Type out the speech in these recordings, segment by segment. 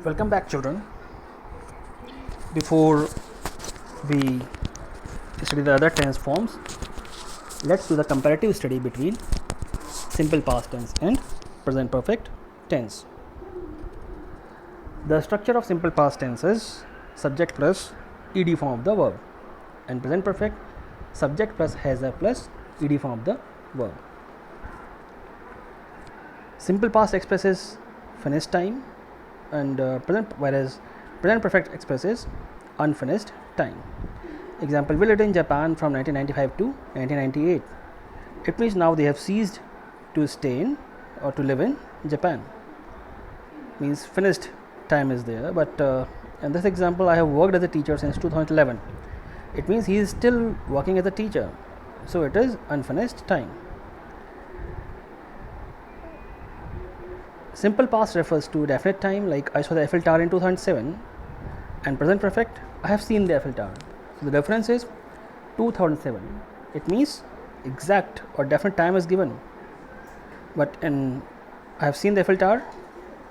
Welcome back, children. Before we study the other tense forms, let's do the comparative study between simple past tense and present perfect tense. The structure of simple past tense is subject plus ed form of the verb, and present perfect subject plus has a plus ed form of the verb. Simple past expresses finished time, and whereas present perfect expresses unfinished time. Example: we lived in Japan from 1995 to 1998. It means now they have ceased to stay in or to live in Japan. Means finished time is there, but in this example, I have worked as a teacher since 2011. It means he is still working as a teacher, so it is unfinished time. Simple past refers to definite time, like I saw the Eiffel Tower in 2007, and present perfect, I have seen the Eiffel Tower. So the difference is 2007. It means exact or definite time is given, but in I have seen the Eiffel Tower,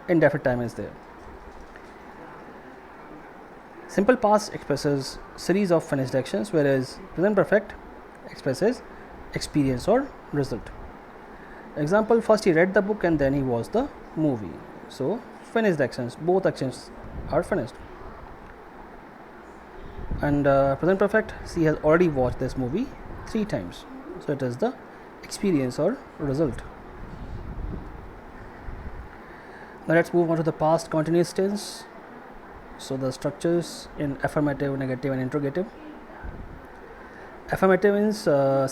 indefinite time is there. Simple past expresses series of finished actions, whereas present perfect expresses experience or result. Example: first he read the book and then he watched the movie. So finished actions, both actions are finished. And present perfect, she has already watched this movie 3 times, so it is the experience or result. Now let's move on to the past continuous tense. So the structures in affirmative, negative and interrogative. Affirmative means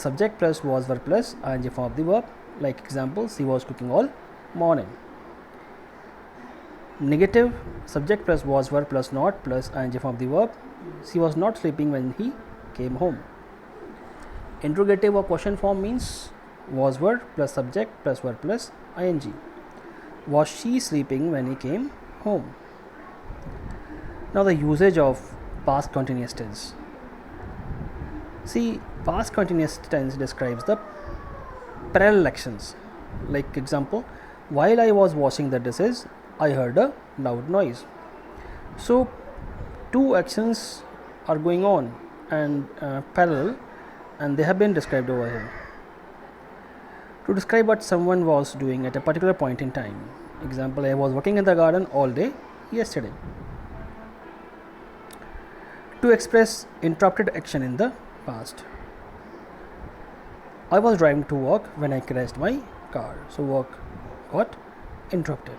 subject plus was verb plus ing form of the verb, like example, she was cooking all morning. Negative, subject plus was verb plus not plus ing form of the verb, she was not sleeping when he came home. Interrogative or question form means was verb plus subject plus verb plus ing. Was she sleeping when he came home? Now the usage of past continuous tense. See, past continuous tense describes the parallel actions. Like example, while I was washing the dishes, I heard a loud noise. So two actions are going on and parallel, and they have been described over here. To describe what someone was doing at a particular point in time. Example: I was working in the garden all day yesterday. To express interrupted action in the past. I was driving to work when I crashed my car. So work got interrupted.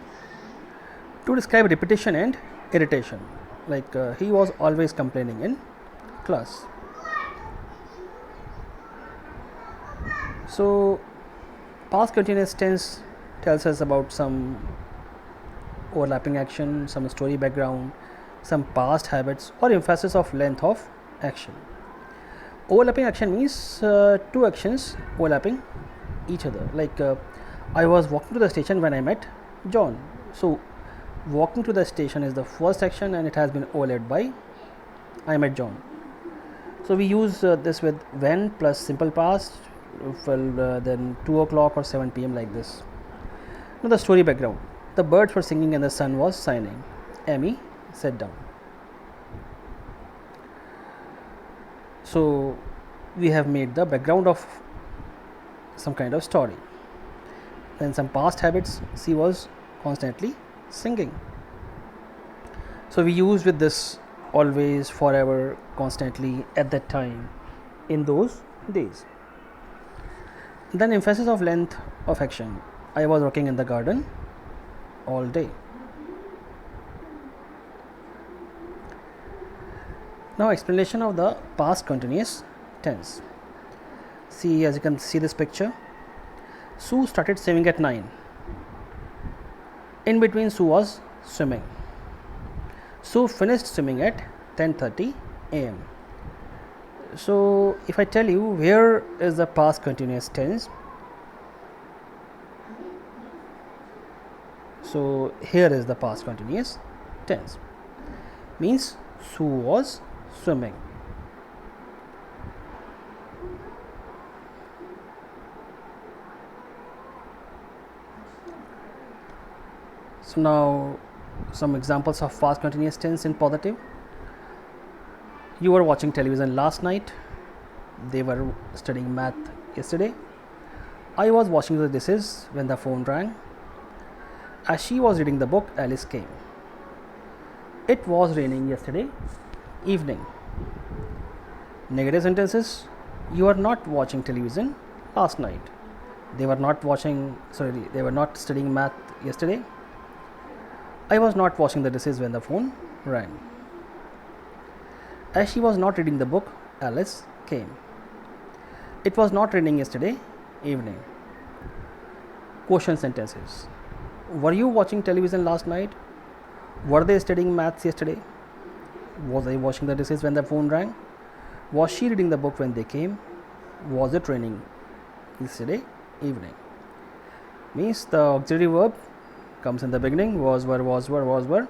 To describe repetition and irritation, like he was always complaining in class. So past continuous tense tells us about some overlapping action, some story background, some past habits or emphasis of length of action. Overlapping action means two actions overlapping each other, like I was walking to the station when I met John. So walking to the station is the first action and it has been overlapped by I met John. So we use this with when plus simple past, then 2 o'clock or 7 p.m. like this. Now the story background. The birds were singing and the sun was shining. Amy sat down. So we have made the background of some kind of story. Then some past habits, she was constantly singing. So we use with this always, forever, constantly, at that time, in those days. Then emphasis of length of action. I was working in the garden all day. Now explanation of the past continuous tense. See, as you can see this picture, Sue started swimming at 9. In between, Sue was swimming. Sue finished swimming at 10:30 a.m. So if I tell you where is the past continuous tense, so here is the past continuous tense. Means Sue was swimming. So now Some examples of past continuous tense in positive. You were watching television last night. They were studying math yesterday. I was washing the dishes when the phone rang. As she was reading the book, Alice came. It was raining yesterday evening. Negative sentences. You were not watching television last night. They were not studying math yesterday. I was not washing the dishes when the phone rang. As she was not reading the book, Alice came. It was not raining yesterday evening. Question sentences. Were you watching television last night? Were they studying maths yesterday? Was I washing the dishes when the phone rang? Was she reading the book when they came? Was it raining yesterday evening? Means the auxiliary verb comes in the beginning, was, were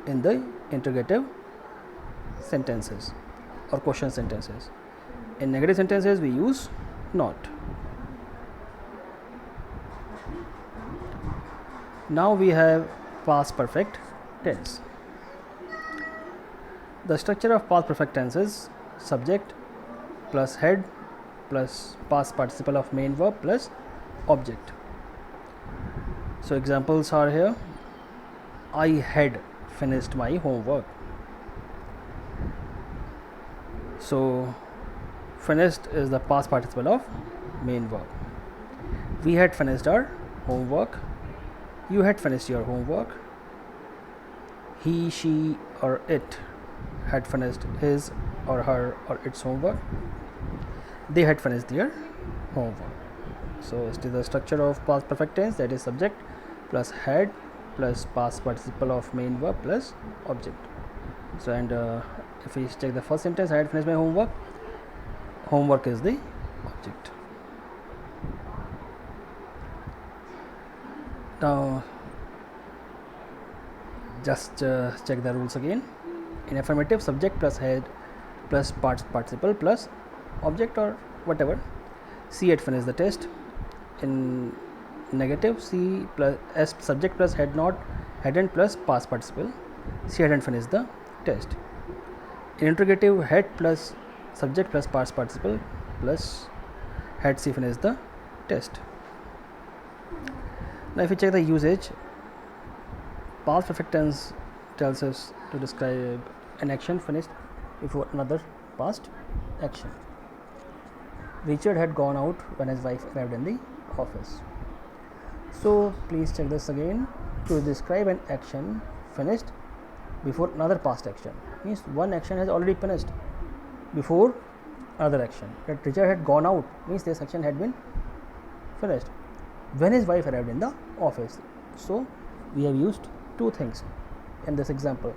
in the interrogative sentences or question sentences. In negative sentences we use not. Now we have past perfect tense. The structure of past perfect tense is subject plus head plus past participle of main verb plus object. So examples are here. I had finished my homework. So finished is the past participle of main verb. We had finished our homework. You had finished your homework. He, she or it had finished his or her or its homework. They had finished their homework. So it is the structure of past perfect tense, that is subject plus head plus past participle of main verb plus object. So and if we check the first sentence, I had finished my homework. Homework is the object. Now just check the rules again. In affirmative, subject plus head plus participle plus object or whatever. C had finished the test. In negative, C plus S subject plus hadn't plus past participle. C hadn't finished the test. In interrogative, had plus subject plus past participle plus had C finished the test. Now if you check the usage, past perfect tense tells us to describe an action finished before another past action. Richard had gone out when his wife arrived in the office. So please check this again. To describe an action finished before another past action means one action has already finished before another action. That Richard had gone out means this action had been finished when his wife arrived in the office. So we have used two things in this example,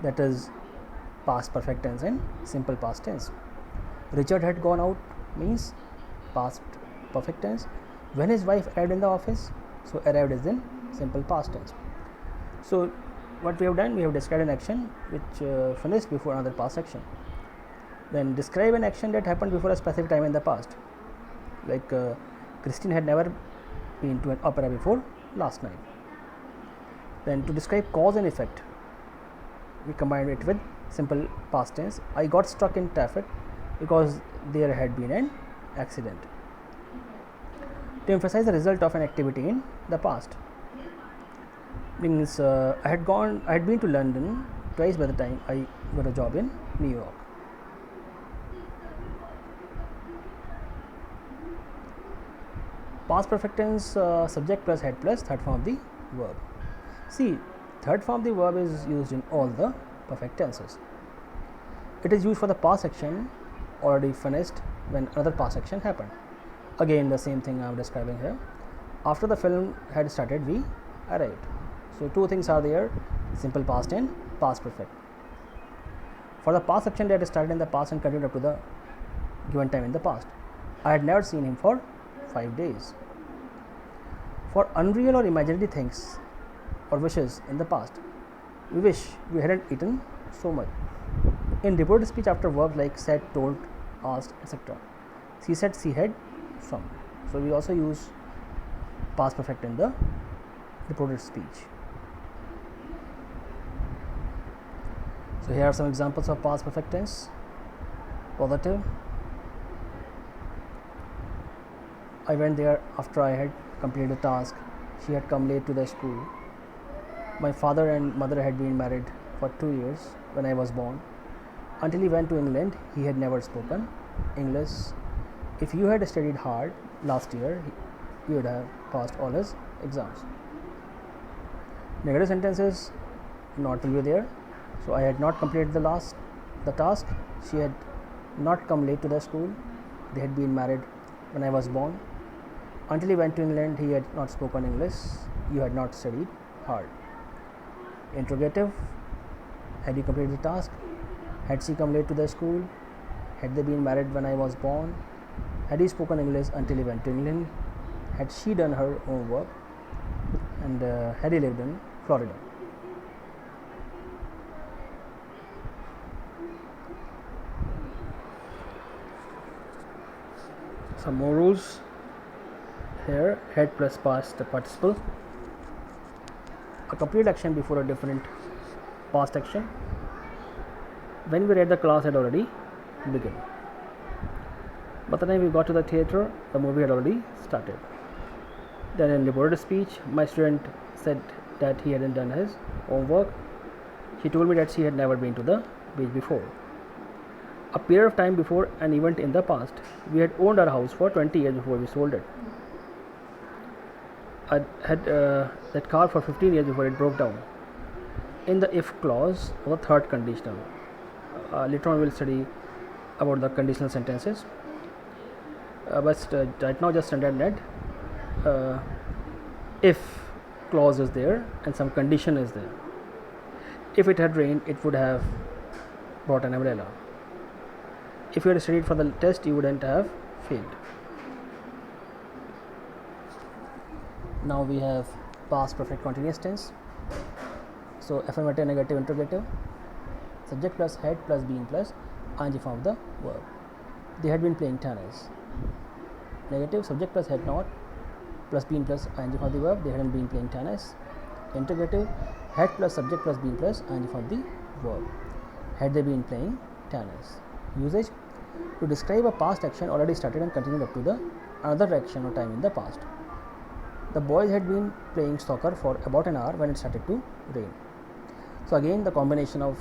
that is past perfect tense and simple past tense. Richard had gone out means past perfect tense. When his wife arrived in the office, so arrived is in simple past tense. So what we have done, we have described an action which finished before another past action. Then describe an action that happened before a specific time in the past. Like Christine had never been to an opera before last night. Then to describe cause and effect, we combine it with simple past tense. I got stuck in traffic because there had been an accident. To emphasize the result of an activity in the past, means I had been to London twice by the time I got a job in New York. Past perfect tense, subject plus head plus third form of the verb. See, third form of the verb is used in all the perfect tenses. It is used for the past action already finished when another past action happened. Again the same thing I am describing here. After the film had started, we arrived. So two things are there, simple past and past perfect. For the past action that started in the past and continued up to the given time in the past, I had never seen him for 5 days. For unreal or imaginary things or wishes in the past, we wish we hadn't eaten so much. In reported speech, after verbs like said, told, asked, etc., she said, she had some. So we also use past perfect in the reported speech. So here are some examples of past perfect tense. Positive. I went there after I had completed the task. She had come late to the school. My father and mother had been married for 2 years when I was born. Until he went to England, he had never spoken English. If you had studied hard last year, you would have passed all his exams. Negative sentences, not will be there. So I had not completed the task. She had not come late to the school. They had been married when I was born. Until he went to England, he had not spoken English. You had not studied hard. Interrogative, had you completed the task? Had she come late to the school? Had they been married when I was born? Had he spoken English until he went to England? Had she done her homework? And had he lived in Florida? Some more rules here. Had plus past participle. A complete action before a different past action. When we read, the class had already begun. By the time we got to the theatre, the movie had already started. Then in reported speech, my student said that he hadn't done his homework. She told me that she had never been to the beach before. A period of time before an event in the past. We had owned our house for 20 years before we sold it. I had that car for 15 years before it broke down. In the if clause, the third conditional. Later on, we'll study about the conditional sentences. But right now, just standard net. If clause is there and some condition is there. If it had rained, it would have brought an umbrella. If you had studied for the test, you wouldn't have failed. Now we have past perfect continuous tense. So affirmative, negative, interrogative. Subject plus had plus been plus ing form of the verb. They had been playing tennis. Negative, subject plus had not plus been plus ing for the verb. They hadn't been playing tennis. Interrogative, had plus subject plus been plus ing for the verb. Had they been playing tennis. Usage, to describe a past action already started and continued up to the another action or time in the past. The boys had been playing soccer for about an hour when it started to rain. So again, the combination of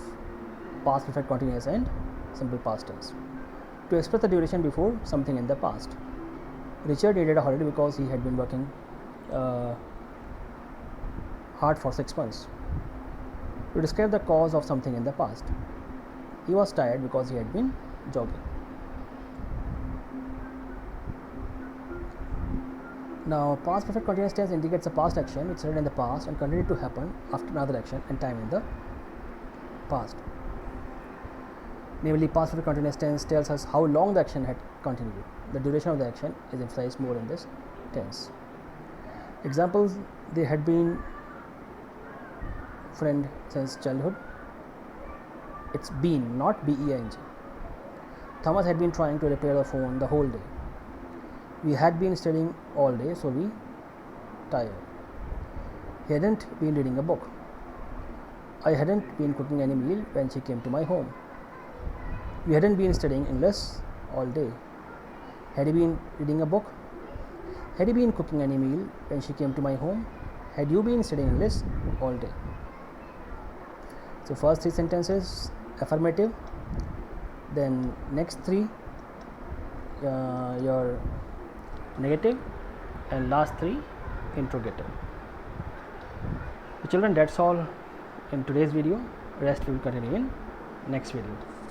past perfect continuous and simple past tense. To express the duration before something in the past. Richard needed a holiday because he had been working hard for 6 months. To describe the cause of something in the past. He was tired because he had been jogging. Now, past perfect continuous tense indicates a past action which started in the past and continued to happen after another action and time in the past. Namely, past perfect continuous tense tells us how long the action had continued. The duration of the action is emphasized more in this tense. Examples, they had been friend since childhood. It's been, not B-E-I-N-G. Thomas had been trying to repair the phone the whole day. We had been studying all day, so we tired. He hadn't been reading a book. I hadn't been cooking any meal when she came to my home. We hadn't been studying English all day. Had he been reading a book? Had he been cooking any meal when she came to my home? Had you been studying English all day? So first 3 sentences affirmative, then next 3 your negative, and last 3 interrogative. So children, that's all in today's video. Rest will continue in next video.